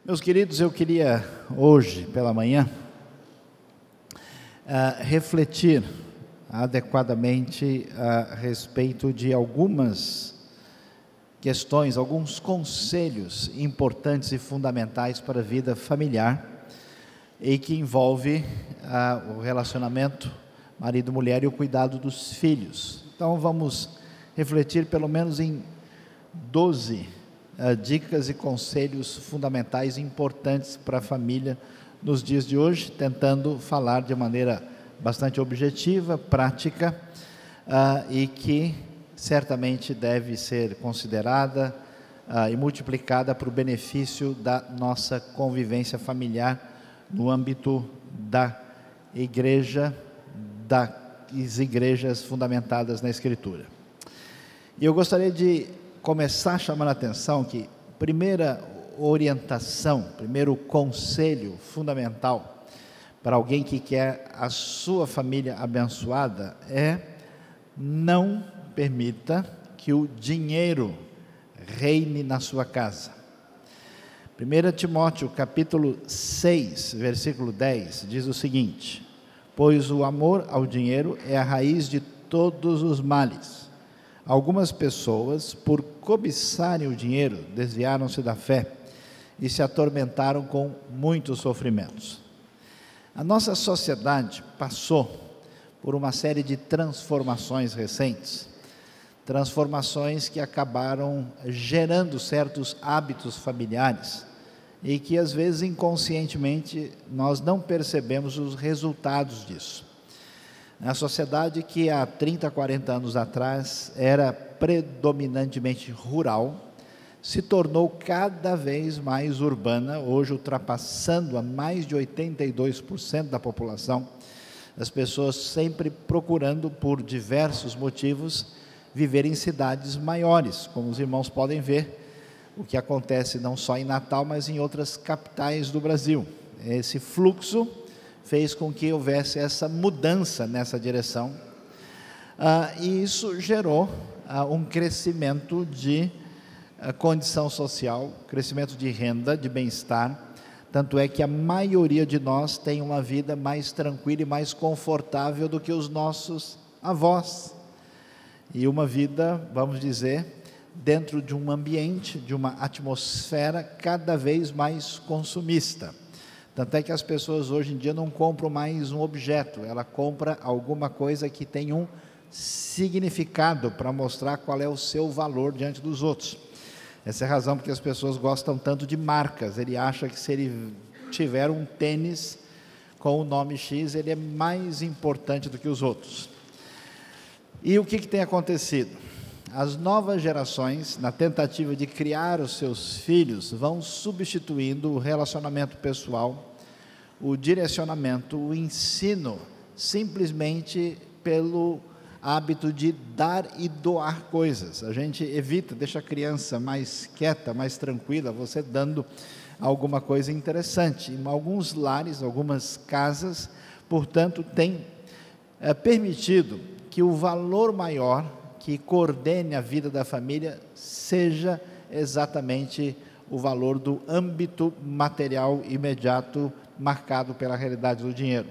Meus queridos, eu queria hoje pela manhã refletir adequadamente a respeito de algumas questões, alguns conselhos importantes e fundamentais para a vida familiar e que envolve o relacionamento marido-mulher e o cuidado dos filhos. Então vamos refletir pelo menos em 12 dicas e conselhos fundamentais importantes para a família nos dias de hoje, tentando falar de maneira bastante objetiva, prática e que certamente deve ser considerada e multiplicada para o benefício da nossa convivência familiar no âmbito da igreja, das igrejas fundamentadas na Escritura. E eu gostaria de começar chamando a atenção que primeira orientação, primeiro conselho fundamental para alguém que quer a sua família abençoada é: não permita que o dinheiro reine na sua casa. 1 Timóteo capítulo 6, versículo 10, diz o seguinte: pois o amor ao dinheiro é a raiz de todos os males. Algumas pessoas, por cobiçarem o dinheiro, desviaram-se da fé e se atormentaram com muitos sofrimentos. A nossa sociedade passou por uma série de transformações recentes, transformações que acabaram gerando certos hábitos familiares e que às vezes inconscientemente nós não percebemos os resultados disso. Na sociedade que há 30, 40 anos atrás era predominantemente rural, se tornou cada vez mais urbana, hoje ultrapassando a mais de 82% da população, as pessoas sempre procurando, por diversos motivos, viver em cidades maiores. Como os irmãos podem ver, o que acontece não só em Natal, mas em outras capitais do Brasil. Esse fluxo fez com que houvesse essa mudança nessa direção, e isso gerou um crescimento de condição social, crescimento de renda, de bem-estar. Tanto é que a maioria de nós tem uma vida mais tranquila e mais confortável do que os nossos avós, e uma vida, vamos dizer, dentro de um ambiente, de uma atmosfera cada vez mais consumista. Tanto é que as pessoas hoje em dia não compram mais um objeto, ela compra alguma coisa que tem um significado para mostrar qual é o seu valor diante dos outros. Essa é a razão porque as pessoas gostam tanto de marcas. Ele acha que se ele tiver um tênis com o nome X, ele é mais importante do que os outros. E o que tem acontecido? As novas gerações, na tentativa de criar os seus filhos, vão substituindo o relacionamento pessoal, o direcionamento, o ensino, simplesmente pelo hábito de dar e doar coisas. A gente evita, deixa a criança mais quieta, mais tranquila, você dando alguma coisa interessante. Em alguns lares, algumas casas, portanto, tem permitido que o valor maior que coordene a vida da família seja exatamente o valor do âmbito material imediato, marcado pela realidade do dinheiro.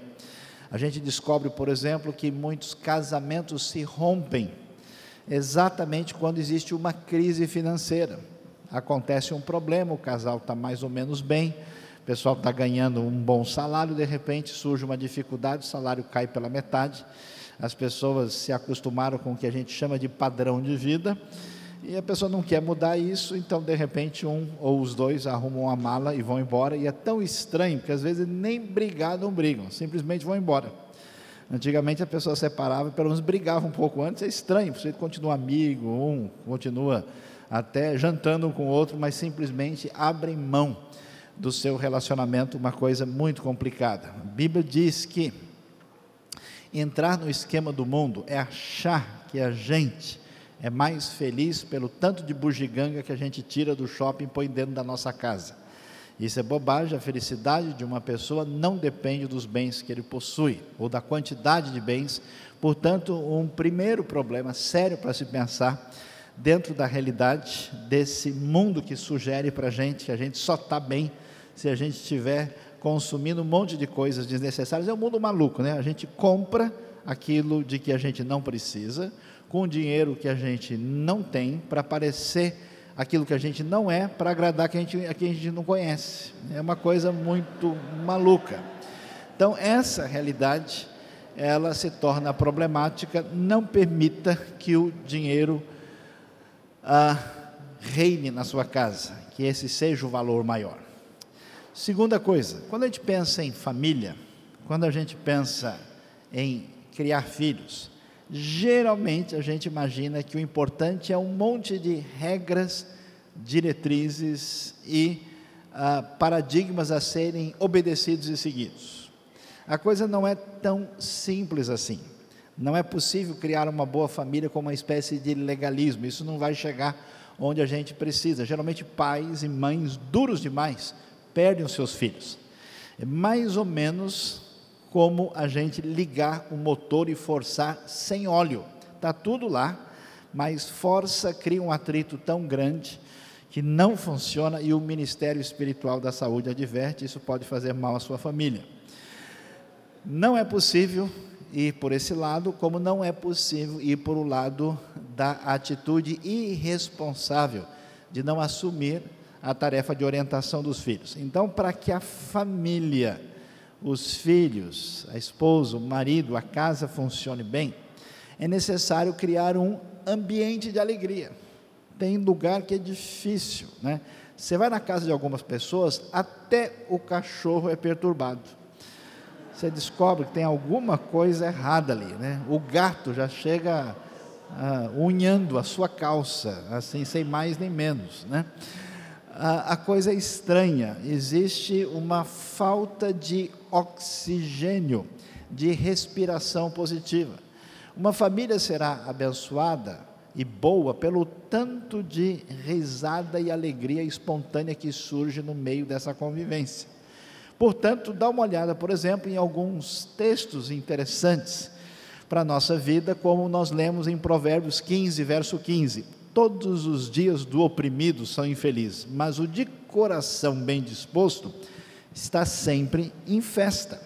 A gente descobre, por exemplo, que muitos casamentos se rompem exatamente quando existe uma crise financeira. Acontece um problema, o casal está mais ou menos bem, o pessoal está ganhando um bom salário, de repente surge uma dificuldade, o salário cai pela metade, as pessoas se acostumaram com o que a gente chama de padrão de vida, e a pessoa não quer mudar isso, então de repente um ou os dois arrumam uma mala e vão embora. E é tão estranho, porque às vezes nem brigar não brigam, simplesmente vão embora. Antigamente a pessoa separava, pelo menos brigava um pouco antes. É estranho, você continua amigo, um continua até jantando um com o outro, mas simplesmente abrem mão do seu relacionamento, uma coisa muito complicada. A Bíblia diz que entrar no esquema do mundo é achar que a gente é mais feliz pelo tanto de bugiganga que a gente tira do shopping e põe dentro da nossa casa. Isso é bobagem. A felicidade de uma pessoa não depende dos bens que ele possui, ou da quantidade de bens. Portanto, um primeiro problema sério para se pensar dentro da realidade desse mundo que sugere para a gente que a gente só está bem se a gente estiver consumindo um monte de coisas desnecessárias. É um mundo maluco, né? A gente compra aquilo de que a gente não precisa, com o dinheiro que a gente não tem, para parecer aquilo que a gente não é, para agradar a quem a gente não conhece. É uma coisa muito maluca. Então, essa realidade, ela se torna problemática. Não permita que o dinheiro reine na sua casa, que esse seja o valor maior. Segunda coisa, quando a gente pensa em família, quando a gente pensa em criar filhos, geralmente a gente imagina que o importante é um monte de regras, diretrizes e paradigmas a serem obedecidos e seguidos. A coisa não é tão simples assim. Não é possível criar uma boa família com uma espécie de legalismo. Isso não vai chegar onde a gente precisa. Geralmente pais e mães duros demais perdem os seus filhos. É mais ou menos como a gente ligar o motor e forçar sem óleo. Está tudo lá, mas força, cria um atrito tão grande que não funciona, e o Ministério Espiritual da Saúde adverte: isso pode fazer mal à sua família. Não é possível ir por esse lado, como não é possível ir por o lado da atitude irresponsável de não assumir a tarefa de orientação dos filhos. Então, para que a família, os filhos, a esposa, o marido, a casa funcione bem, é necessário criar um ambiente de alegria. Tem lugar que é difícil, né? Você vai na casa de algumas pessoas, até o cachorro é perturbado. Você descobre que tem alguma coisa errada ali, né? O gato já chega unhando a sua calça, assim, sem mais nem menos, né? A coisa é estranha, existe uma falta de oxigênio, de respiração positiva. Uma família será abençoada e boa pelo tanto de risada e alegria espontânea que surge no meio dessa convivência. Portanto, dá uma olhada, por exemplo, em alguns textos interessantes para a nossa vida, como nós lemos em Provérbios 15, verso 15. Todos os dias do oprimido são infelizes, mas o de coração bem disposto está sempre em festa.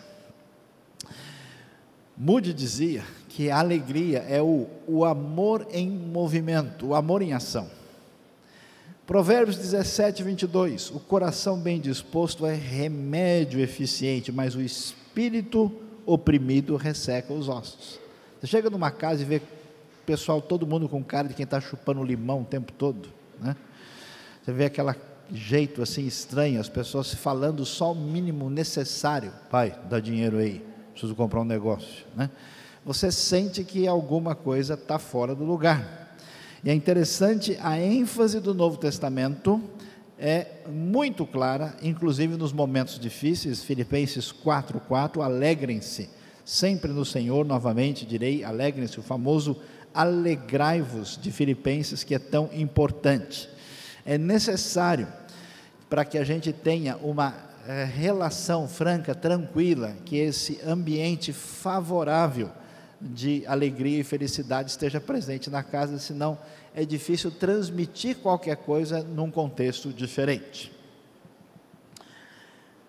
Moody dizia que a alegria é o amor em movimento, o amor em ação. Provérbios 17, 22, o coração bem disposto é remédio eficiente, mas o espírito oprimido resseca os ossos. Você chega numa casa e vê o pessoal, todo mundo com cara de quem está chupando limão o tempo todo, né? Você vê aquele jeito assim estranho, as pessoas falando só o mínimo necessário. Pai, dá dinheiro aí, preciso comprar um negócio, né? Você sente que alguma coisa está fora do lugar. E é interessante, a ênfase do Novo Testamento é muito clara, inclusive nos momentos difíceis. Filipenses 4:4, alegrem-se sempre no Senhor, novamente direi, alegrem-se, o famoso alegrai-vos de Filipenses, que é tão importante. É necessário, para que a gente tenha uma relação franca, tranquila, que esse ambiente favorável de alegria e felicidade esteja presente na casa, senão é difícil transmitir qualquer coisa num contexto diferente.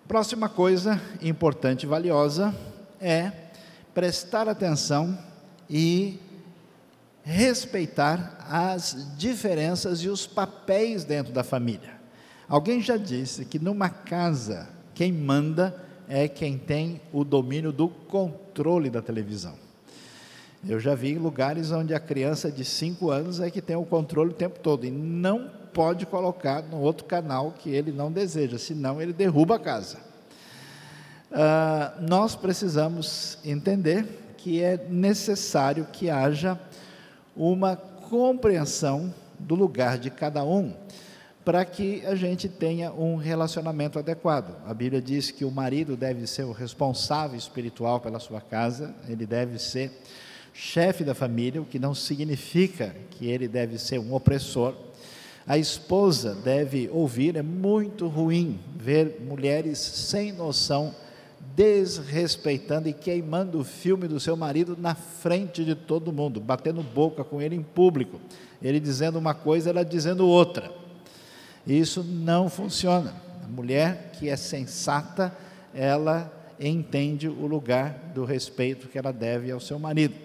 Próxima coisa importante e valiosa é prestar atenção e respeitar as diferenças e os papéis dentro da família. Alguém já disse que numa casa quem manda é quem tem o domínio do controle da televisão. Eu já vi lugares onde a criança de 5 anos é que tem o controle o tempo todo, e não pode colocar no outro canal que ele não deseja, senão ele derruba a casa. Nós precisamos entender que é necessário que haja uma compreensão do lugar de cada um, para que a gente tenha um relacionamento adequado. A Bíblia diz que o marido deve ser o responsável espiritual pela sua casa, ele deve ser chefe da família, o que não significa que ele deve ser um opressor. A esposa deve ouvir. É muito ruim ver mulheres sem noção, desrespeitando e queimando o filme do seu marido na frente de todo mundo, batendo boca com ele em público, ele dizendo uma coisa, ela dizendo outra. Isso não funciona. Mulher que é sensata, ela entende o lugar do respeito que ela deve ao seu marido.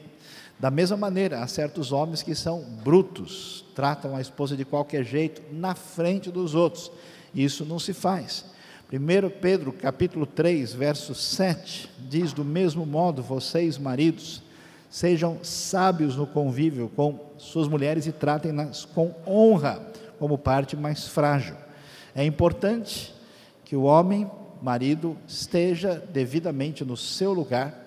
Da mesma maneira, há certos homens que são brutos, tratam a esposa de qualquer jeito na frente dos outros. Isso não se faz. 1 Pedro capítulo 3, verso 7, diz: do mesmo modo, vocês maridos, sejam sábios no convívio com suas mulheres e tratem-nas com honra, como parte mais frágil. É importante que o homem, marido, esteja devidamente no seu lugar,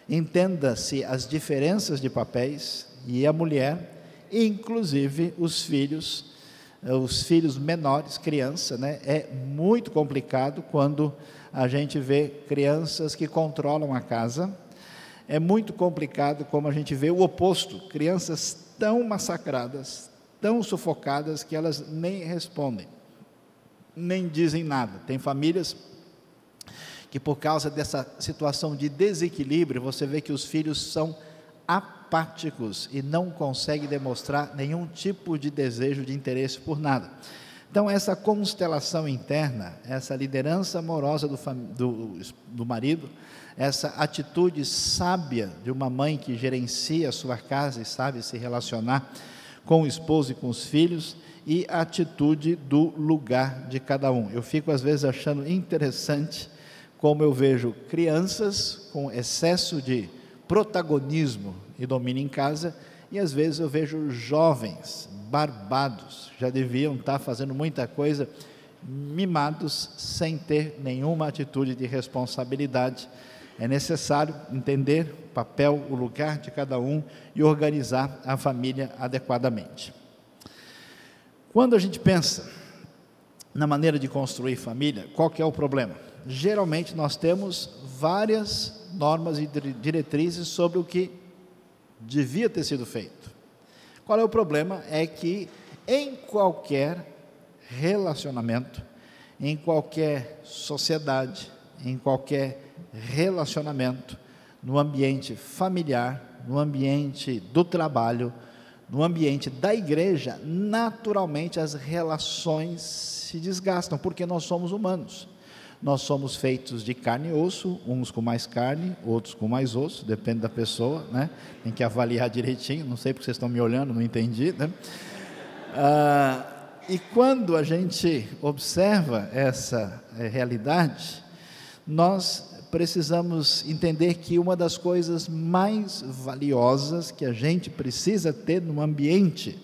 entenda-se as diferenças de papéis, e a mulher, inclusive os filhos menores, criança, né? É muito complicado quando a gente vê crianças que controlam a casa. É muito complicado como a gente vê o oposto, crianças tão massacradas, tão sufocadas, que elas nem respondem, nem dizem nada. Tem famílias que, por causa dessa situação de desequilíbrio, você vê que os filhos são apáticos e não conseguem demonstrar nenhum tipo de desejo, de interesse por nada. Então, essa constelação interna, essa liderança amorosa do marido, essa atitude sábia de uma mãe que gerencia a sua casa e sabe se relacionar com o esposo e com os filhos, e a atitude do lugar de cada um. Eu fico às vezes achando interessante como eu vejo crianças com excesso de protagonismo e domínio em casa, e às vezes eu vejo jovens barbados, já deviam estar fazendo muita coisa, mimados, sem ter nenhuma atitude de responsabilidade. É necessário entender o papel, o lugar de cada um e organizar a família adequadamente. Quando a gente pensa na maneira de construir família, qual que é o problema? Geralmente nós temos várias normas e diretrizes sobre o que devia ter sido feito. Qual é o problema? É que em qualquer relacionamento, em qualquer sociedade, em qualquer relacionamento, no ambiente familiar, no ambiente do trabalho, no ambiente da igreja, naturalmente as relações se desgastam, porque nós somos humanos. Nós somos feitos de carne e osso, uns com mais carne, outros com mais osso, depende da pessoa, né? Tem que avaliar direitinho, não sei porque vocês estão me olhando, não entendi, né? E quando a gente observa essa realidade, nós precisamos entender que uma das coisas mais valiosas que a gente precisa ter no ambiente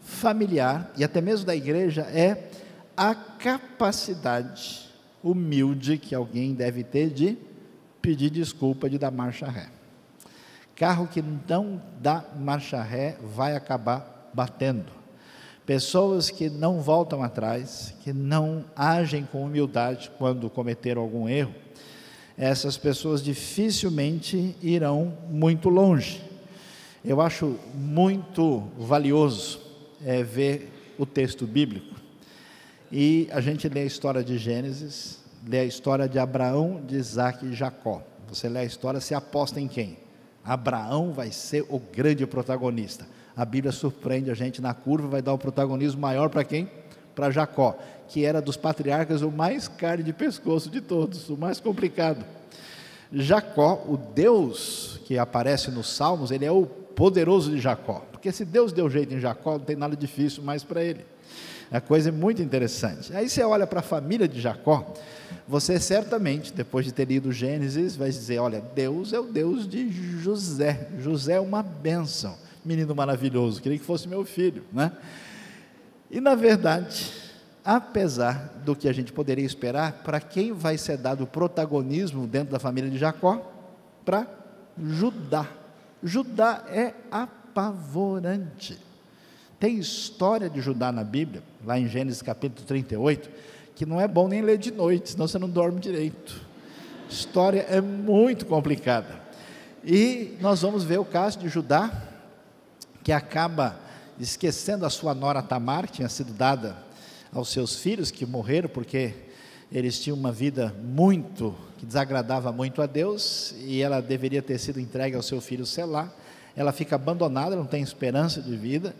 familiar, e até mesmo da igreja, é a capacidade humilde que alguém deve ter de pedir desculpa, de dar marcha ré. Carro que não dá marcha ré vai acabar batendo. Pessoas que não voltam atrás, que não agem com humildade quando cometeram algum erro, essas pessoas dificilmente irão muito longe. Eu acho muito valioso ver o texto bíblico, e a gente lê a história de Gênesis, lê a história de Abraão, de Isaac e Jacó. Você lê a história, você aposta em quem? Abraão vai ser o grande protagonista. A Bíblia surpreende a gente na curva, vai dar o protagonismo maior para quem? Para Jacó, que era dos patriarcas o mais carne de pescoço de todos, o mais complicado. Jacó, o Deus que aparece nos Salmos, ele é o poderoso de Jacó, porque se Deus deu jeito em Jacó, não tem nada difícil mais para ele. A coisa é muito interessante. Aí você olha para a família de Jacó, você certamente, depois de ter lido Gênesis, vai dizer: olha, Deus é o Deus de José. José é uma bênção, menino maravilhoso, queria que fosse meu filho, né? E na verdade, apesar do que a gente poderia esperar, para quem vai ser dado o protagonismo dentro da família de Jacó? Para Judá. Judá é apavorante. Tem história de Judá na Bíblia, lá em Gênesis capítulo 38, que não é bom nem ler de noite, senão você não dorme direito. A história é muito complicada. E nós vamos ver o caso de Judá, que acaba esquecendo a sua nora Tamar, que tinha sido dada aos seus filhos, que morreram porque eles tinham uma vida que desagradava muito a Deus, e ela deveria ter sido entregue ao seu filho Selá. Ela fica abandonada, não tem esperança de vida.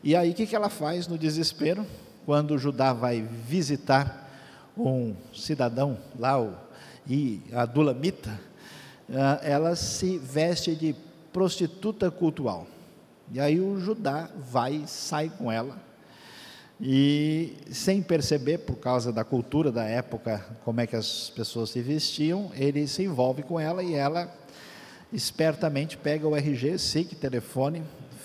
E aí o que ela faz no desespero? Quando Judá vai visitar um cidadão lá, e a Dulamita, ela se veste de prostituta cultual. E aí o Judá sai com ela, e sem perceber, por causa da cultura da época, como é que as pessoas se vestiam, ele se envolve com ela, e ela espertamente pega o RG, SIC, telefone,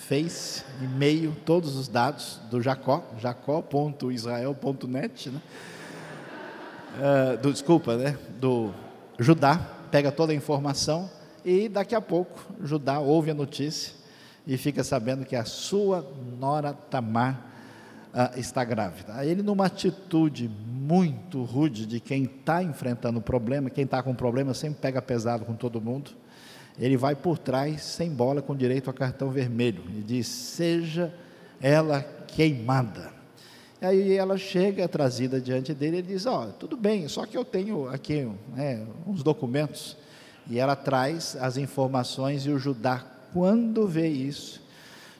Face, e-mail, todos os dados do Jacó, jacó.israel.net, né? Do Judá, pega toda a informação, e daqui a pouco Judá ouve a notícia e fica sabendo que a sua nora Tamar está grávida. Aí ele, numa atitude muito rude de quem está enfrentando o problema, quem está com problema sempre pega pesado com todo mundo, ele vai por trás, sem bola, com direito a cartão vermelho, e diz: seja ela queimada. E aí ela chega, trazida diante dele, e ele diz: tudo bem, só que eu tenho aqui uns documentos. E ela traz as informações, e o Judá, quando vê isso,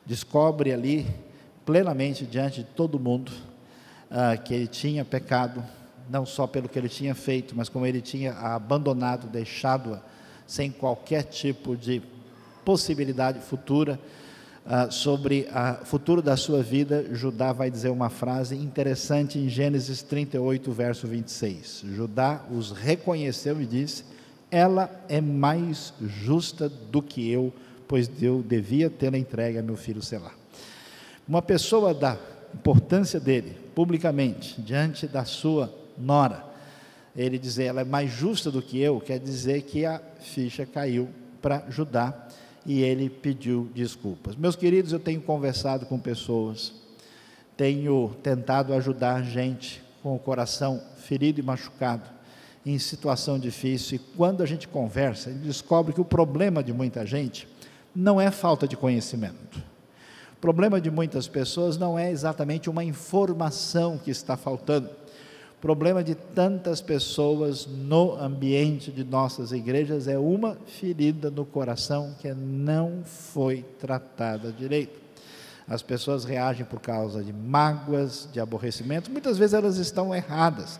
descobre ali, plenamente diante de todo mundo, que ele tinha pecado, não só pelo que ele tinha feito, mas como ele tinha abandonado, deixado-a sem qualquer tipo de possibilidade futura, sobre o futuro da sua vida. Judá vai dizer uma frase interessante em Gênesis 38, verso 26. Judá os reconheceu e disse: ela é mais justa do que eu, pois eu devia tê-la entregue a meu filho Selá. Uma pessoa da importância dele, publicamente, diante da sua nora, ele dizer ela é mais justa do que eu, quer dizer que a ficha caiu para Judá, e ele pediu desculpas. Meus queridos, eu tenho conversado com pessoas, tenho tentado ajudar gente com o coração ferido e machucado, em situação difícil, e quando a gente conversa, a gente descobre que o problema de muita gente não é falta de conhecimento. O problema de muitas pessoas não é exatamente uma informação que está faltando. O problema de tantas pessoas no ambiente de nossas igrejas é uma ferida no coração que não foi tratada direito. As pessoas reagem por causa de mágoas, de aborrecimento. Muitas vezes elas estão erradas.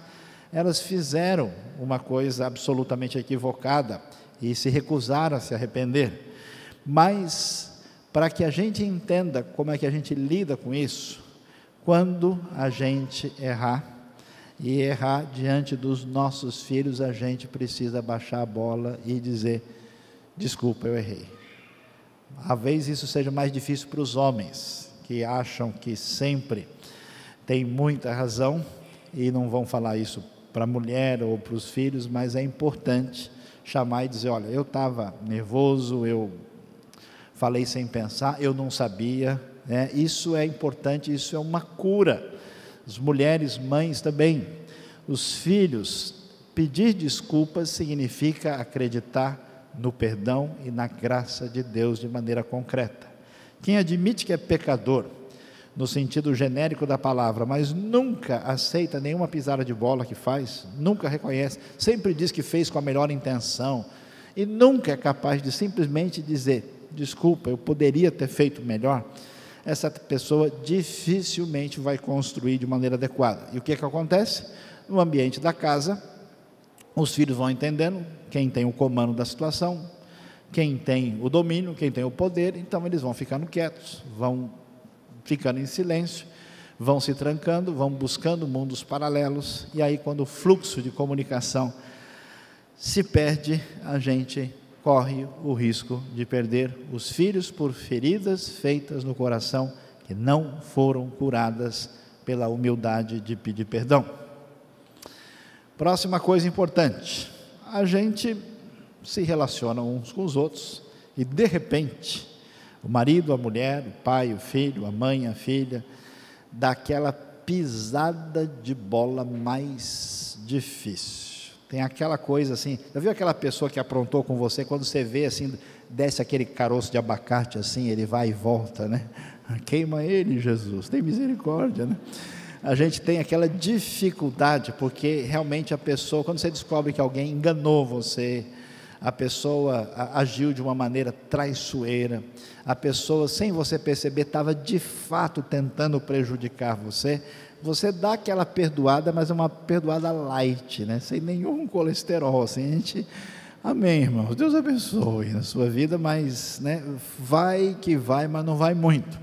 Elas fizeram uma coisa absolutamente equivocada e se recusaram a se arrepender. Mas, para que a gente entenda como é que a gente lida com isso, quando a gente errar, e errar diante dos nossos filhos, a gente precisa baixar a bola e dizer: desculpa, eu errei. Talvez isso seja mais difícil para os homens, que acham que sempre tem muita razão, e não vão falar isso para a mulher ou para os filhos, mas é importante chamar e dizer: olha, eu estava nervoso, eu falei sem pensar, eu não sabia, né? Isso é importante, isso é uma cura. As mulheres, mães também, os filhos, pedir desculpas significa acreditar no perdão e na graça de Deus de maneira concreta. Quem admite que é pecador, no sentido genérico da palavra, mas nunca aceita nenhuma pisada de bola que faz, nunca reconhece, sempre diz que fez com a melhor intenção, e nunca é capaz de simplesmente dizer: desculpa, eu poderia ter feito melhor, essa pessoa dificilmente vai construir de maneira adequada. E o que acontece? No ambiente da casa, os filhos vão entendendo quem tem o comando da situação, quem tem o domínio, quem tem o poder, então eles vão ficando quietos, vão ficando em silêncio, vão se trancando, vão buscando mundos paralelos, e aí, quando o fluxo de comunicação se perde, a gente corre o risco de perder os filhos por feridas feitas no coração, que não foram curadas pela humildade de pedir perdão. Próxima coisa importante: a gente se relaciona uns com os outros, e de repente, o marido, a mulher, o pai, o filho, a mãe, a filha, dá aquela pisada de bola mais difícil. Tem aquela coisa assim, já viu aquela pessoa que aprontou com você, quando você vê assim, desce aquele caroço de abacate assim, ele vai e volta, né? Queima ele, Jesus, tem misericórdia, né? A gente tem aquela dificuldade, porque realmente a pessoa, quando você descobre que alguém enganou você, a pessoa agiu de uma maneira traiçoeira, a pessoa, sem você perceber, estava de fato tentando prejudicar você, você dá aquela perdoada, mas é uma perdoada light, né? Sem nenhum colesterol, assim, a gente... Amém, irmãos, Deus abençoe na sua vida, mas, né, vai que vai, mas não vai muito.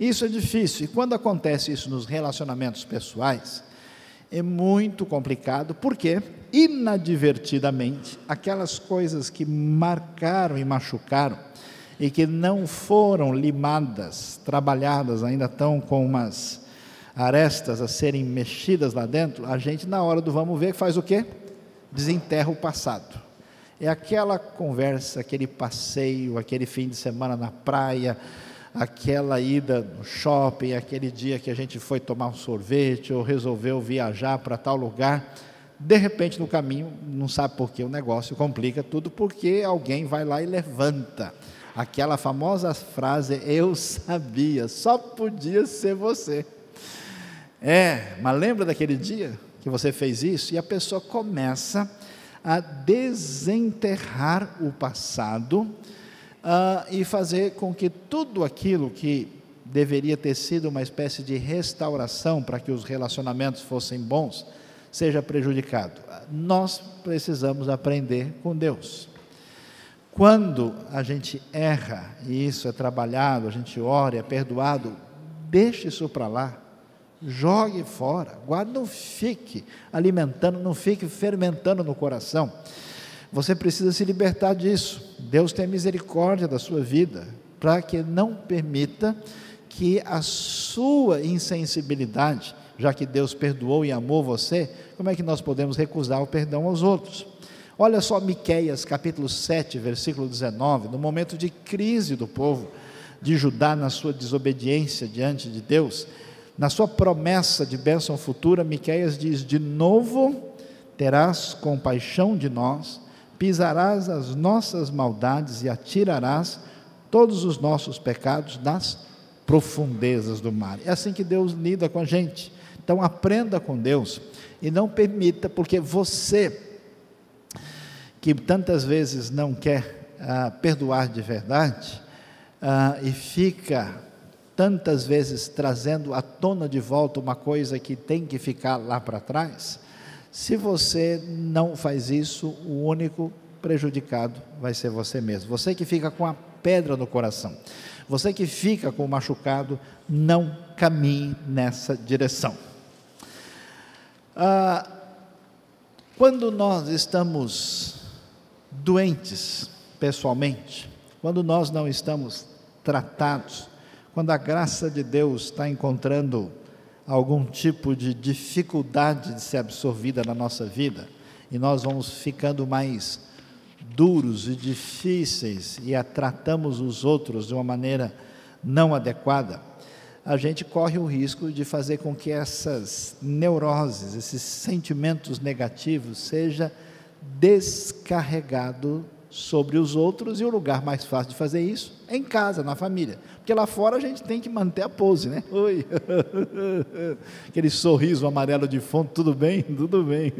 Isso é difícil, e quando acontece isso nos relacionamentos pessoais, é muito complicado, porque inadvertidamente, aquelas coisas que marcaram e machucaram, e que não foram limadas, trabalhadas, ainda estão com umas arestas a serem mexidas lá dentro, a gente na hora do vamos ver faz o quê? Desenterra o passado. É aquela conversa, aquele passeio, aquele fim de semana na praia, aquela ida no shopping, aquele dia que a gente foi tomar um sorvete ou resolveu viajar para tal lugar, de repente no caminho, não sabe por que o negócio complica tudo, porque alguém vai lá e levanta aquela famosa frase, eu sabia, só podia ser você. Mas lembra daquele dia que você fez isso? E a pessoa começa a desenterrar o passado, e fazer com que tudo aquilo que deveria ter sido uma espécie de restauração para que os relacionamentos fossem bons, seja prejudicado. Nós precisamos aprender com Deus. Quando a gente erra, e isso é trabalhado, a gente ora, é perdoado, deixe isso para lá, jogue fora, guarde, não fique alimentando, não fique fermentando no coração. Você precisa se libertar disso. Deus tem misericórdia da sua vida, para que não permita que a sua insensibilidade, já que Deus perdoou e amou você, como é que nós podemos recusar o perdão aos outros? Olha só Miqueias capítulo 7, versículo 19, no momento de crise do povo de Judá, na sua desobediência diante de Deus, na sua promessa de bênção futura, Miqueias diz, de novo terás compaixão de nós, pisarás as nossas maldades e atirarás todos os nossos pecados nas profundezas do mar. É assim que Deus lida com a gente. Então aprenda com Deus e não permita, porque você que tantas vezes não quer perdoar de verdade, e fica tantas vezes trazendo à tona de volta uma coisa que tem que ficar lá para trás, se você não faz isso, o único prejudicado vai ser você mesmo. Você que fica com a pedra no coração, você que fica com o machucado, não caminhe nessa direção. Quando nós estamos doentes pessoalmente, quando nós não estamos tratados, quando a graça de Deus está encontrando algum tipo de dificuldade de ser absorvida na nossa vida, e nós vamos ficando mais duros e difíceis, e tratamos os outros de uma maneira não adequada, a gente corre o risco de fazer com que essas neuroses, esses sentimentos negativos, seja descarregado sobre os outros, e o lugar mais fácil de fazer isso é em casa, na família, porque lá fora a gente tem que manter a pose, né? Oi, aquele sorriso amarelo de fundo, tudo bem? Tudo bem.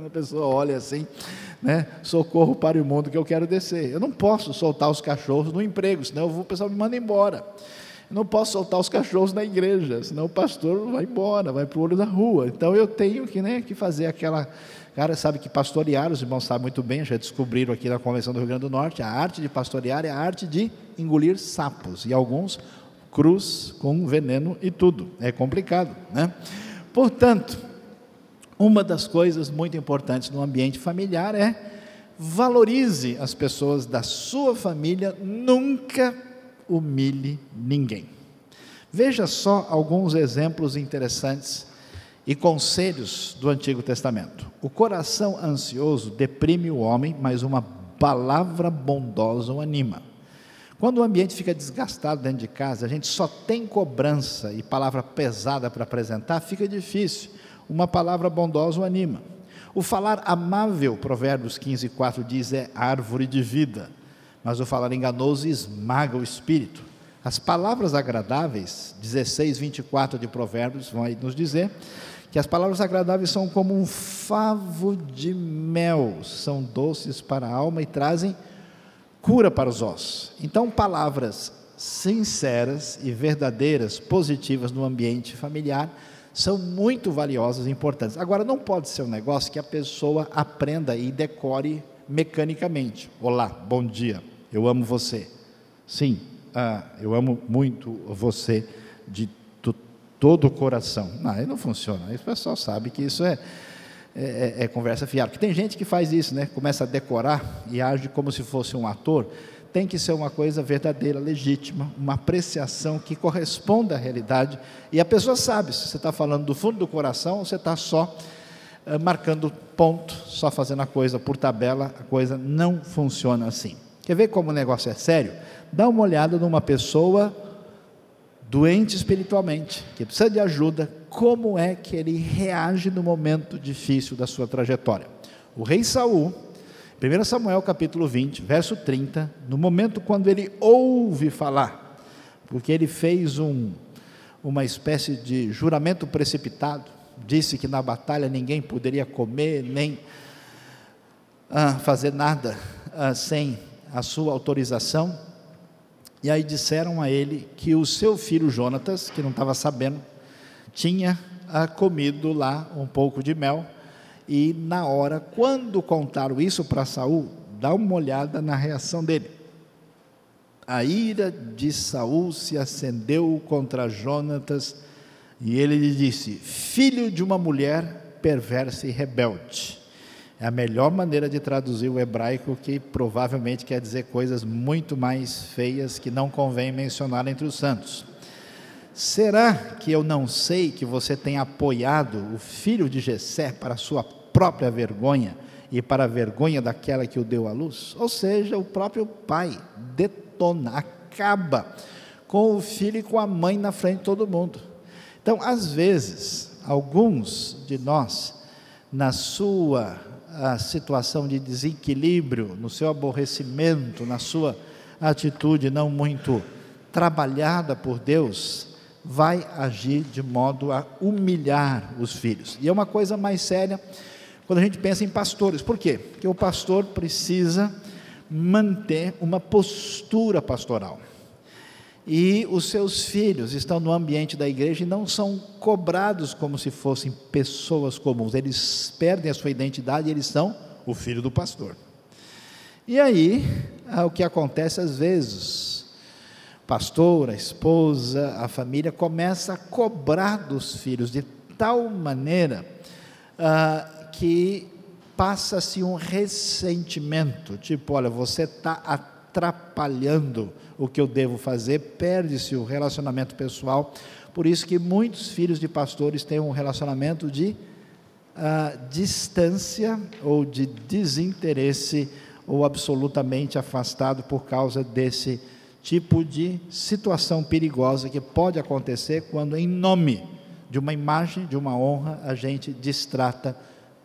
A pessoa olha assim, né? Socorro para o mundo que eu quero descer. Eu não posso soltar os cachorros no emprego, senão o pessoal me manda embora. Eu não posso soltar os cachorros na igreja, senão o pastor vai embora, vai para o olho da rua. Então eu tenho que fazer aquela... Cara, sabe que pastorear, os irmãos sabem muito bem, já descobriram aqui na Convenção do Rio Grande do Norte, a arte de pastorear é a arte de engolir sapos, e alguns cruz com veneno e tudo, é complicado, né? Portanto, uma das coisas muito importantes no ambiente familiar é valorize as pessoas da sua família, nunca humilhe ninguém. Veja só alguns exemplos interessantes e conselhos do Antigo Testamento. O coração ansioso deprime o homem, mas uma palavra bondosa o anima. Quando o ambiente fica desgastado dentro de casa, a gente só tem cobrança e palavra pesada para apresentar, fica difícil. Uma palavra bondosa o anima. O falar amável, Provérbios 15:4 diz, é árvore de vida, mas o falar enganoso esmaga o espírito. As palavras agradáveis, 16:24 de Provérbios, vão aí nos dizer que as palavras agradáveis são como um favo de mel, são doces para a alma e trazem cura para os ossos. Então, palavras sinceras e verdadeiras, positivas no ambiente familiar, são muito valiosas e importantes. Agora, não pode ser um negócio que a pessoa aprenda e decore mecanicamente. Olá, bom dia, eu amo você. Sim, eu amo muito você de todo o coração. Não, aí não funciona. Aí o pessoal sabe que isso é conversa fiada. Porque tem gente que faz isso, né? Começa a decorar e age como se fosse um ator. Tem que ser uma coisa verdadeira, legítima, uma apreciação que corresponda à realidade. E a pessoa sabe se você está falando do fundo do coração ou você está só marcando ponto, só fazendo a coisa por tabela. A coisa não funciona assim. Quer ver como o negócio é sério? Dá uma olhada numa pessoa doente espiritualmente, que precisa de ajuda, como é que ele reage no momento difícil da sua trajetória. O rei Saul, 1 Samuel capítulo 20, verso 30, no momento quando ele ouve falar, porque ele fez uma espécie de juramento precipitado, disse que na batalha ninguém poderia comer, nem fazer nada sem a sua autorização. E aí disseram a ele que o seu filho Jonatas, que não estava sabendo, tinha comido lá um pouco de mel. E na hora, quando contaram isso para Saul, dá uma olhada na reação dele. A ira de Saul se acendeu contra Jonatas, e ele lhe disse: filho de uma mulher perversa e rebelde. É a melhor maneira de traduzir o hebraico, que provavelmente quer dizer coisas muito mais feias que não convém mencionar entre os santos. Será que eu não sei que você tem apoiado o filho de Jessé para a sua própria vergonha e para a vergonha daquela que o deu à luz? Ou seja, o próprio pai detona, acaba com o filho e com a mãe na frente de todo mundo. Então, às vezes, alguns de nós, na sua situação de desequilíbrio, no seu aborrecimento, na sua atitude não muito trabalhada por Deus, vai agir de modo a humilhar os filhos. E é uma coisa mais séria quando a gente pensa em pastores. Por quê? Porque o pastor precisa manter uma postura pastoral. E os seus filhos estão no ambiente da igreja e não são cobrados como se fossem pessoas comuns. Eles perdem a sua identidade e eles são o filho do pastor. E aí, o que acontece às vezes, o pastor, a esposa, a família começa a cobrar dos filhos de tal maneira que passa-se um ressentimento, tipo, olha, você está atrapalhando o que eu devo fazer, perde-se o relacionamento pessoal. Por isso que muitos filhos de pastores têm um relacionamento de distância ou de desinteresse, ou absolutamente afastado por causa desse tipo de situação perigosa que pode acontecer quando, em nome de uma imagem, de uma honra, a gente destrata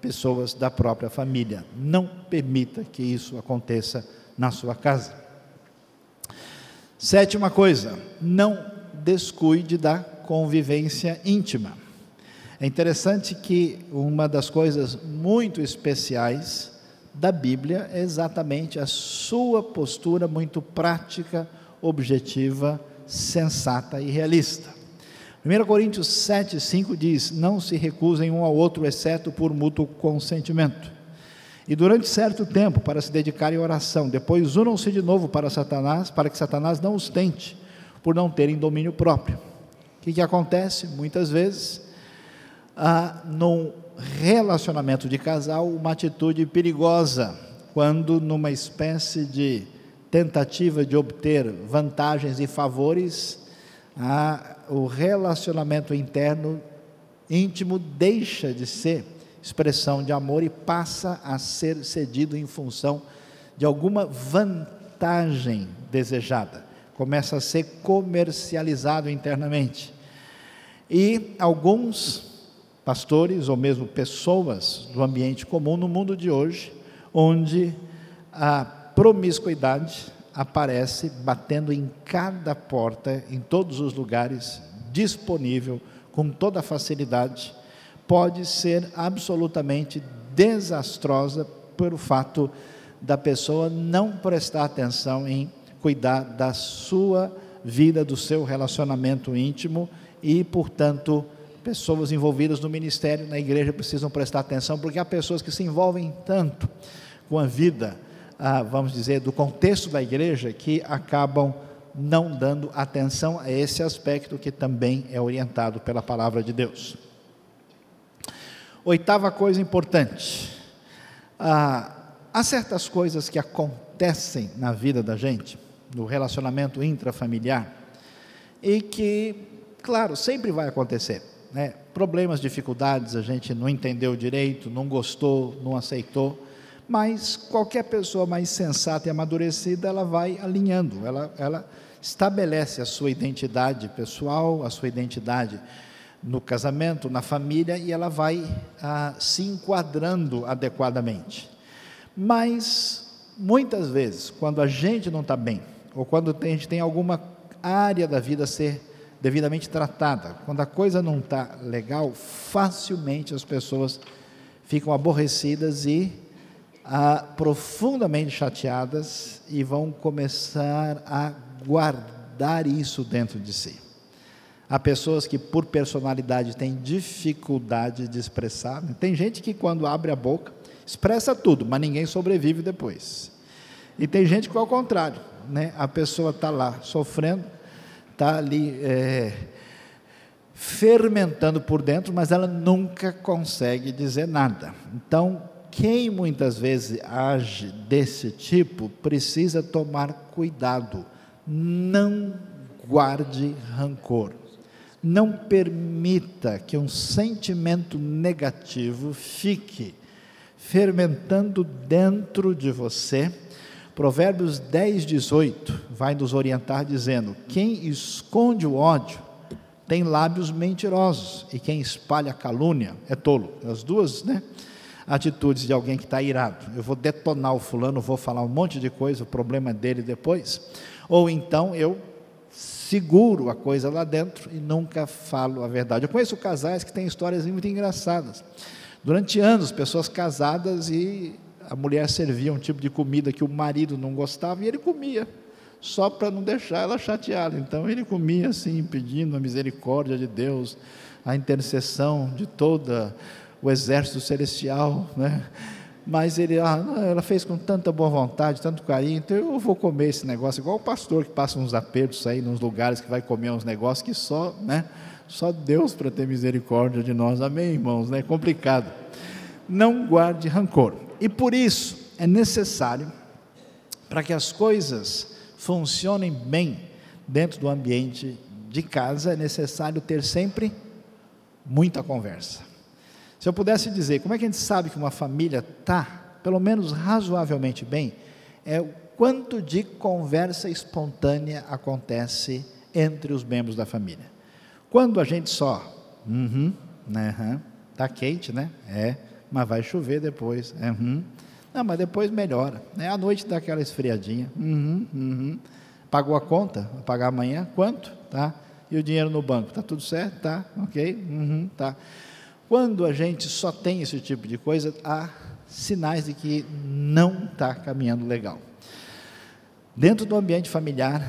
pessoas da própria família. Não permita que isso aconteça na sua casa. Sétima coisa, não descuide da convivência íntima. É interessante que uma das coisas muito especiais da Bíblia é exatamente a sua postura muito prática, objetiva, sensata e realista. 1 Coríntios 7,5 diz: não se recusem um ao outro, exceto por mútuo consentimento. E durante certo tempo, para se dedicarem à oração, depois unam-se de novo para Satanás, para que Satanás não os tente, por não terem domínio próprio. O que acontece? Muitas vezes, num relacionamento de casal, uma atitude perigosa, quando numa espécie de tentativa de obter vantagens e favores, o relacionamento interno, íntimo, deixa de ser expressão de amor e passa a ser cedido em função de alguma vantagem desejada, começa a ser comercializado internamente. E alguns pastores, ou mesmo pessoas do ambiente comum no mundo de hoje, onde a promiscuidade aparece batendo em cada porta, em todos os lugares, disponível, com toda a facilidade, pode ser absolutamente desastrosa pelo fato da pessoa não prestar atenção em cuidar da sua vida, do seu relacionamento íntimo e, portanto, pessoas envolvidas no ministério, na igreja, precisam prestar atenção, porque há pessoas que se envolvem tanto com a vida, vamos dizer, do contexto da igreja, que acabam não dando atenção a esse aspecto que também é orientado pela palavra de Deus. Oitava coisa importante, há certas coisas que acontecem na vida da gente, no relacionamento intrafamiliar, e que, claro, sempre vai acontecer, né? Problemas, dificuldades, a gente não entendeu direito, não gostou, não aceitou, mas qualquer pessoa mais sensata e amadurecida, ela vai alinhando, ela estabelece a sua identidade pessoal, a sua identidade no casamento, na família, e ela vai se enquadrando adequadamente. Mas, muitas vezes, quando a gente não está bem, ou quando a gente tem alguma área da vida a ser devidamente tratada, quando a coisa não está legal, facilmente as pessoas ficam aborrecidas e profundamente chateadas, e vão começar a guardar isso dentro de si. Há pessoas que, por personalidade, têm dificuldade de expressar. Tem gente que, quando abre a boca, expressa tudo, mas ninguém sobrevive depois. E tem gente que é ao contrário, né? A pessoa está lá sofrendo, está ali fermentando por dentro, mas ela nunca consegue dizer nada. Então, quem muitas vezes age desse tipo, precisa tomar cuidado. Não guarde rancor. Não permita que um sentimento negativo fique fermentando dentro de você. Provérbios 10, 18 vai nos orientar dizendo: quem esconde o ódio tem lábios mentirosos, e quem espalha calúnia é tolo. As duas, atitudes de alguém que está irado. Eu vou detonar o fulano, vou falar um monte de coisa, o problema é dele depois. Ou então eu seguro a coisa lá dentro e nunca falo a verdade. Eu conheço casais que têm histórias muito engraçadas. Durante anos, pessoas casadas, e a mulher servia um tipo de comida que o marido não gostava, e ele comia, só para não deixar ela chateada. Então ele comia assim, pedindo a misericórdia de Deus, a intercessão de todo o exército celestial, mas ela fez com tanta boa vontade, tanto carinho, então eu vou comer esse negócio, igual o pastor que passa uns apertos aí, nos lugares que vai comer uns negócios que só Deus para ter misericórdia de nós, amém, irmãos, é complicado. Não guarde rancor, e por isso é necessário, para que as coisas funcionem bem dentro do ambiente de casa, é necessário ter sempre muita conversa. Se eu pudesse dizer, como é que a gente sabe que uma família está, pelo menos razoavelmente bem, é o quanto de conversa espontânea acontece entre os membros da família. Quando a gente só, está quente, mas vai chover depois, não, mas depois melhora, à noite dá aquela esfriadinha, pagou a conta, vai pagar amanhã, quanto? Tá? E o dinheiro no banco, está tudo certo? Tá, ok? Tá. Quando a gente só tem esse tipo de coisa, há sinais de que não está caminhando legal. Dentro do ambiente familiar,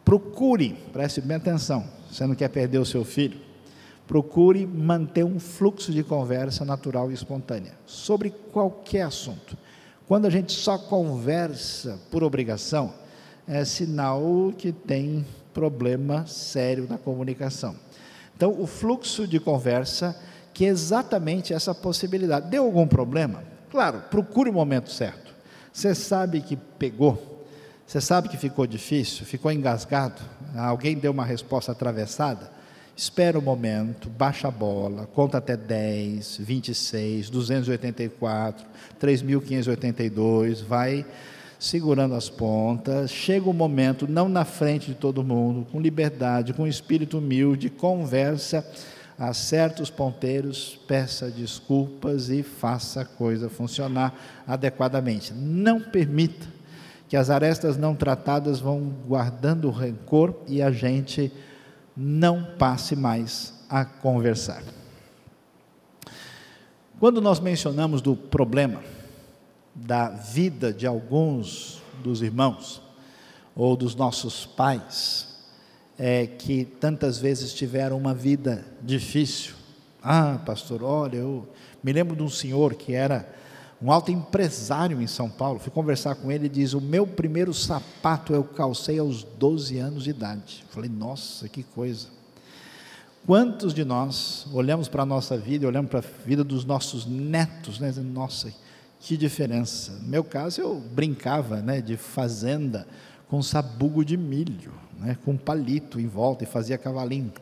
procure, preste bem atenção, você não quer perder o seu filho, procure manter um fluxo de conversa natural e espontânea, sobre qualquer assunto. Quando a gente só conversa por obrigação, é sinal que tem problema sério na comunicação. Então, o fluxo de conversa, que é exatamente essa possibilidade. Deu algum problema? Claro, procure o momento certo. Você sabe que pegou, você sabe que ficou difícil, ficou engasgado, alguém deu uma resposta atravessada, espera um momento, baixa a bola, conta até 10, 26, 284, 3.582, vai segurando as pontas, chega o momento, não na frente de todo mundo, com liberdade, com espírito humilde, conversa, acerte os ponteiros, peça desculpas e faça a coisa funcionar adequadamente. Não permita que as arestas não tratadas vão guardando rancor e a gente não passe mais a conversar. Quando nós mencionamos do problema da vida de alguns dos irmãos ou dos nossos pais, que tantas vezes tiveram uma vida difícil, Ah, pastor, olha, eu me lembro de um senhor que era um alto empresário em São Paulo. Fui conversar com ele e diz: o meu primeiro sapato eu calcei aos 12 anos de idade. Falei: nossa, que coisa. Quantos de nós olhamos para a nossa vida, olhamos para a vida dos nossos netos, né? Nossa, que diferença. No meu caso, eu brincava, né, de fazenda com sabugo de milho, né, com palito em volta, e fazia cavalinho,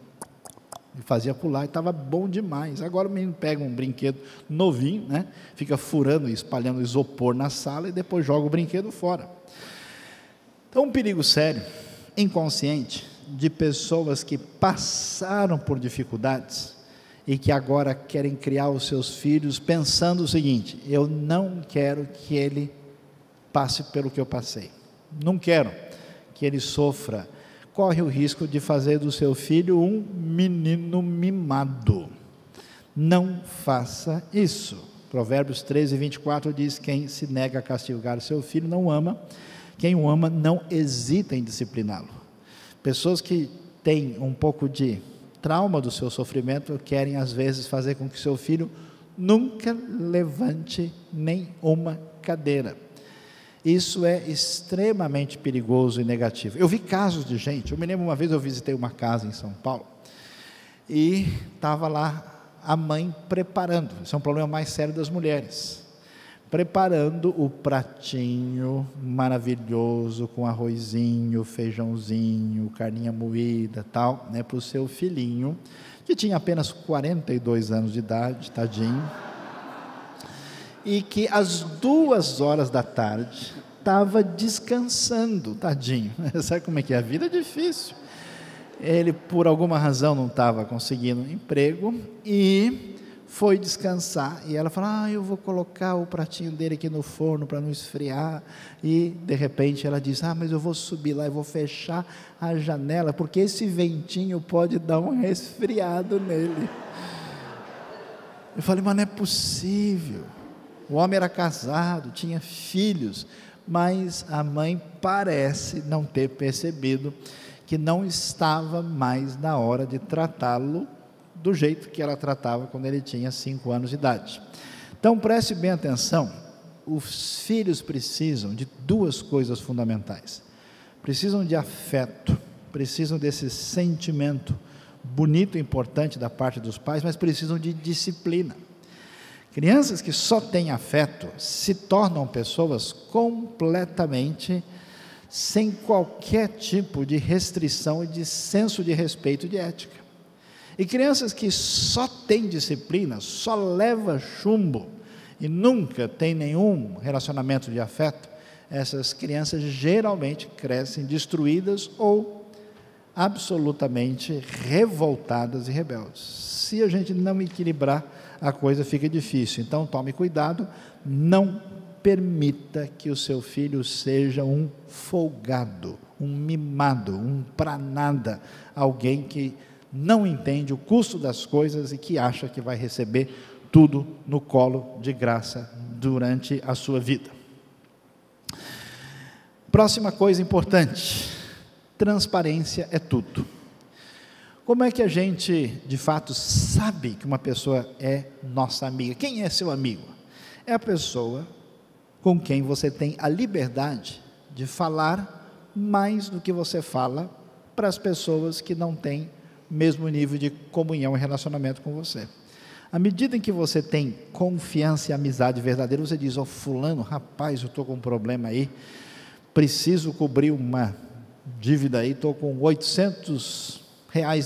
e fazia pular, e estava bom demais. Agora o menino pega um brinquedo novinho, né, fica furando e espalhando isopor na sala, e depois joga o brinquedo fora. Então, um perigo sério, inconsciente, de pessoas que passaram por dificuldades e que agora querem criar os seus filhos pensando o seguinte: eu não quero que ele passe pelo que eu passei, não quero que ele sofra. Corre o risco de fazer do seu filho um menino mimado. Não faça isso. Provérbios 13:24 diz: quem se nega a castigar o seu filho não ama, quem o ama não hesita em discipliná-lo. Pessoas que têm um pouco de trauma do seu sofrimento querem às vezes fazer com que seu filho nunca levante nem uma cadeira. Isso é extremamente perigoso e negativo. Eu vi casos de gente, eu me lembro uma vez eu visitei uma casa em São Paulo e estava lá a mãe preparando, isso é um problema mais sério das mulheres, preparando o pratinho maravilhoso com arrozinho, feijãozinho, carninha moída, tal, né, para o seu filhinho, que tinha apenas 42 anos de idade, tadinho, e que às 2h da tarde estava descansando, tadinho. Sabe como é que é? A vida é difícil. Ele, por alguma razão, não estava conseguindo um emprego e foi descansar, e ela falou: eu vou colocar o pratinho dele aqui no forno para não esfriar, e de repente ela diz: mas eu vou subir lá e vou fechar a janela, porque esse ventinho pode dar um resfriado nele. Eu falei: mas não é possível. O homem era casado, tinha filhos, mas a mãe parece não ter percebido que não estava mais na hora de tratá-lo do jeito que ela tratava quando ele tinha 5 anos de idade. Então preste bem atenção, os filhos precisam de 2 coisas fundamentais: precisam de afeto, precisam desse sentimento bonito e importante da parte dos pais, mas precisam de disciplina. Crianças que só têm afeto se tornam pessoas completamente sem qualquer tipo de restrição e de senso de respeito e de ética. E crianças que só têm disciplina, só levam chumbo e nunca têm nenhum relacionamento de afeto, essas crianças geralmente crescem destruídas ou absolutamente revoltadas e rebeldes. Se a gente não equilibrar, a coisa fica difícil. Então tome cuidado, não permita que o seu filho seja um folgado, um mimado, um pra nada, alguém que não entende o custo das coisas e que acha que vai receber tudo no colo de graça durante a sua vida. Próxima coisa importante: transparência é tudo. Como é que a gente, de fato, sabe que uma pessoa é nossa amiga? Quem é seu amigo? É a pessoa com quem você tem a liberdade de falar mais do que você fala para as pessoas que não têm o mesmo nível de comunhão e relacionamento com você. À medida em que você tem confiança e amizade verdadeira, você diz: fulano, rapaz, eu estou com um problema aí, preciso cobrir uma dívida aí, estou com R$800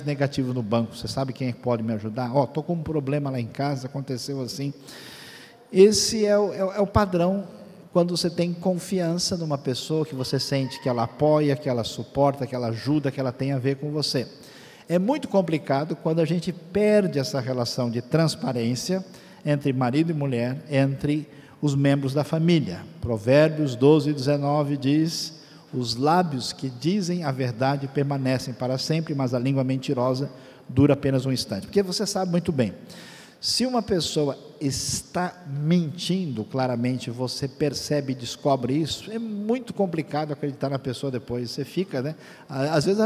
negativo no banco, você sabe quem pode me ajudar? Estou com um problema lá em casa, aconteceu assim. Esse é o padrão quando você tem confiança numa pessoa que você sente que ela apoia, que ela suporta, que ela ajuda, que ela tem a ver com você. É muito complicado quando a gente perde essa relação de transparência entre marido e mulher, entre os membros da família. Provérbios 12:19 diz: os lábios que dizem a verdade permanecem para sempre, mas a língua mentirosa dura apenas um instante. Porque você sabe muito bem, se uma pessoa está mentindo claramente, você percebe e descobre isso, é muito complicado acreditar na pessoa depois. Você fica, né? Às vezes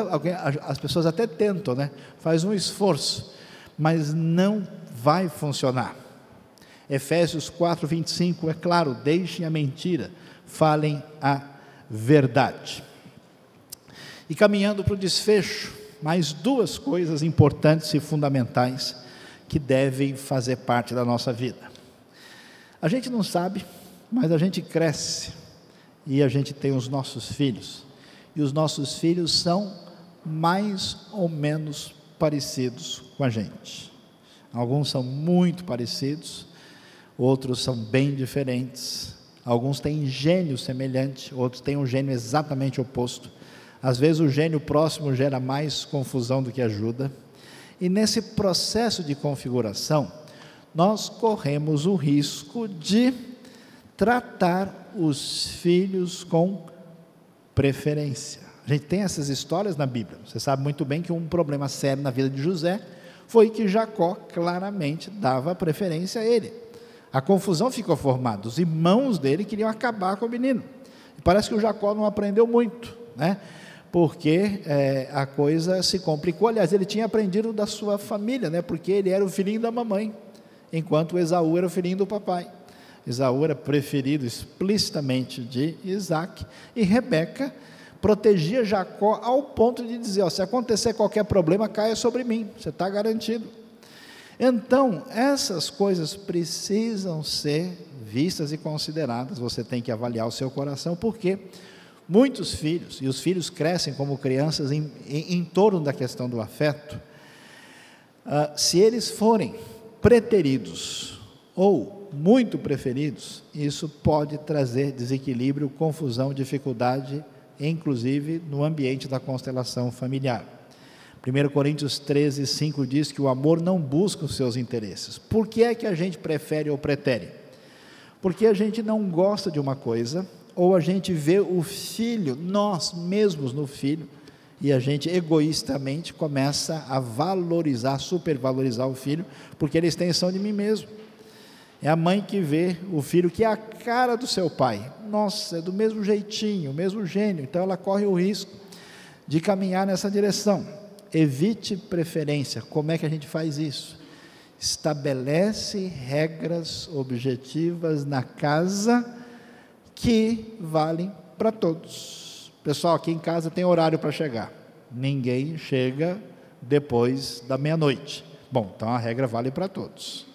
as pessoas até tentam, né? Faz um esforço, mas não vai funcionar. Efésios 4:25, é claro, deixem a mentira, falem a verdade. E caminhando para o desfecho, mais duas coisas importantes e fundamentais que devem fazer parte da nossa vida. A gente não sabe, mas a gente cresce e a gente tem os nossos filhos, e os nossos filhos são mais ou menos parecidos com a gente. Alguns são muito parecidos, outros são bem diferentes, alguns têm gênio semelhante, outros têm um gênio exatamente oposto. Às vezes o gênio próximo gera mais confusão do que ajuda, e nesse processo de configuração, nós corremos o risco de tratar os filhos com preferência. A gente tem essas histórias na Bíblia. Você sabe muito bem que um problema sério na vida de José foi que Jacó claramente dava preferência a ele. A confusão ficou formada, os irmãos dele queriam acabar com o menino. E parece que o Jacó não aprendeu muito, né? Porque a coisa se complicou. Aliás, ele tinha aprendido da sua família, né? Porque ele era o filhinho da mamãe, enquanto Esaú era o filhinho do papai. Esaú era preferido explicitamente de Isaac, e Rebeca protegia Jacó ao ponto de dizer, se acontecer qualquer problema, caia sobre mim, você está garantido. Então, essas coisas precisam ser vistas e consideradas. Você tem que avaliar o seu coração, porque muitos filhos, e os filhos crescem como crianças em torno da questão do afeto, se eles forem preteridos ou muito preferidos, isso pode trazer desequilíbrio, confusão, dificuldade, inclusive no ambiente da constelação familiar. 1 Coríntios 13:5 diz que o amor não busca os seus interesses. Por que é que a gente prefere ou pretere? Porque a gente não gosta de uma coisa, ou a gente vê o filho, nós mesmos no filho, e a gente egoístamente começa a valorizar, supervalorizar o filho, porque ele é extensão de mim mesmo. É a mãe que vê o filho que é a cara do seu pai, nossa, é do mesmo jeitinho, o mesmo gênio, então ela corre o risco de caminhar nessa direção. Evite preferência. Como é que a gente faz isso? Estabelece regras objetivas na casa que valem para todos. Pessoal, aqui em casa tem horário para chegar, ninguém chega depois da meia-noite. Bom, então a regra vale para todos.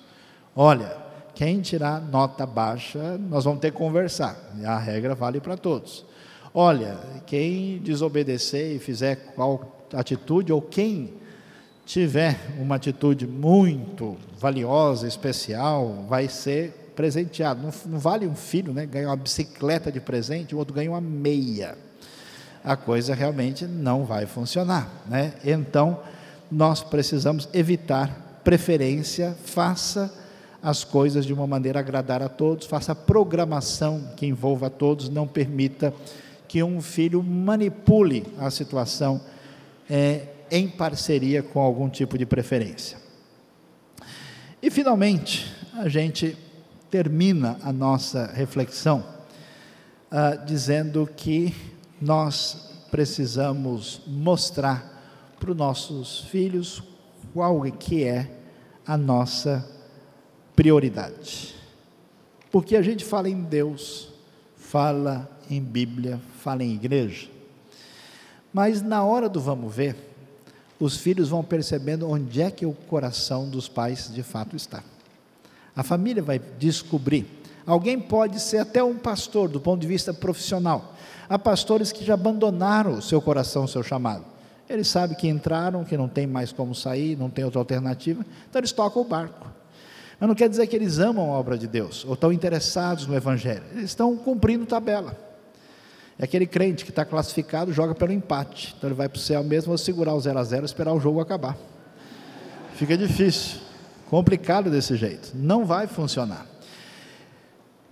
Olha, quem tirar nota baixa, nós vamos ter que conversar, e a regra vale para todos. Olha, quem desobedecer e fizer qual atitude, ou quem tiver uma atitude muito valiosa, especial, vai ser presenteado. Não vale um filho, né, ganhar uma bicicleta de presente, o outro ganha uma meia. A coisa realmente não vai funcionar, né? Então, nós precisamos evitar preferência, faça as coisas de uma maneira a agradar a todos, faça programação que envolva a todos, não permita que um filho manipule a situação em parceria com algum tipo de preferência. E finalmente, a gente termina a nossa reflexão dizendo que nós precisamos mostrar para os nossos filhos qual que é a nossa prioridade. Porque a gente fala em Deus, fala em Bíblia, fala em igreja, mas na hora do vamos ver, os filhos vão percebendo onde é que o coração dos pais de fato está. A família vai descobrir. Alguém pode ser até um pastor do ponto de vista profissional. Há pastores que já abandonaram o seu coração, o seu chamado. Eles sabem que entraram, que não tem mais como sair, não tem outra alternativa, então eles tocam o barco. Mas não quer dizer que eles amam a obra de Deus, ou estão interessados no Evangelho. Eles estão cumprindo tabela. É aquele crente que está classificado, joga pelo empate. Então ele vai para o céu mesmo, vou segurar o 0-0, esperar o jogo acabar. Fica difícil, complicado desse jeito. Não vai funcionar.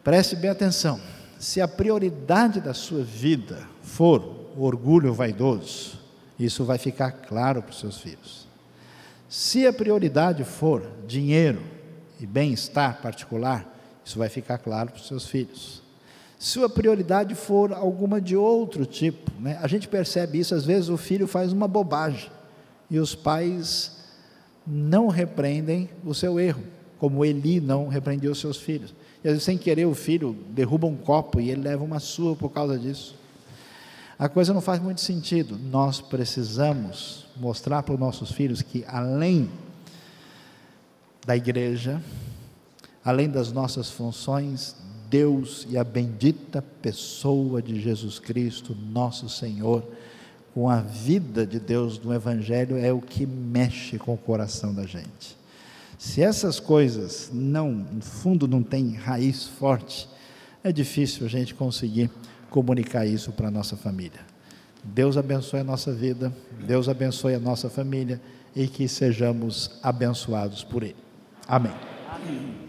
Preste bem atenção. Se a prioridade da sua vida for o orgulho vaidoso, isso vai ficar claro para os seus filhos. Se a prioridade for dinheiro e bem-estar particular, isso vai ficar claro para os seus filhos. Se a prioridade for alguma de outro tipo, né? A gente percebe isso, às vezes o filho faz uma bobagem, e os pais não repreendem o seu erro, como Eli não repreendeu os seus filhos. E às vezes, sem querer, o filho derruba um copo e ele leva uma surra por causa disso. A coisa não faz muito sentido. Nós precisamos mostrar para os nossos filhos que, além da igreja, além das nossas funções, Deus e a bendita pessoa de Jesus Cristo, nosso Senhor, com a vida de Deus no Evangelho, é o que mexe com o coração da gente. Se essas coisas no fundo não tem raiz forte, é difícil a gente conseguir comunicar isso para a nossa família. Deus abençoe a nossa vida, Deus abençoe a nossa família e que sejamos abençoados por Ele. Amém. Amém.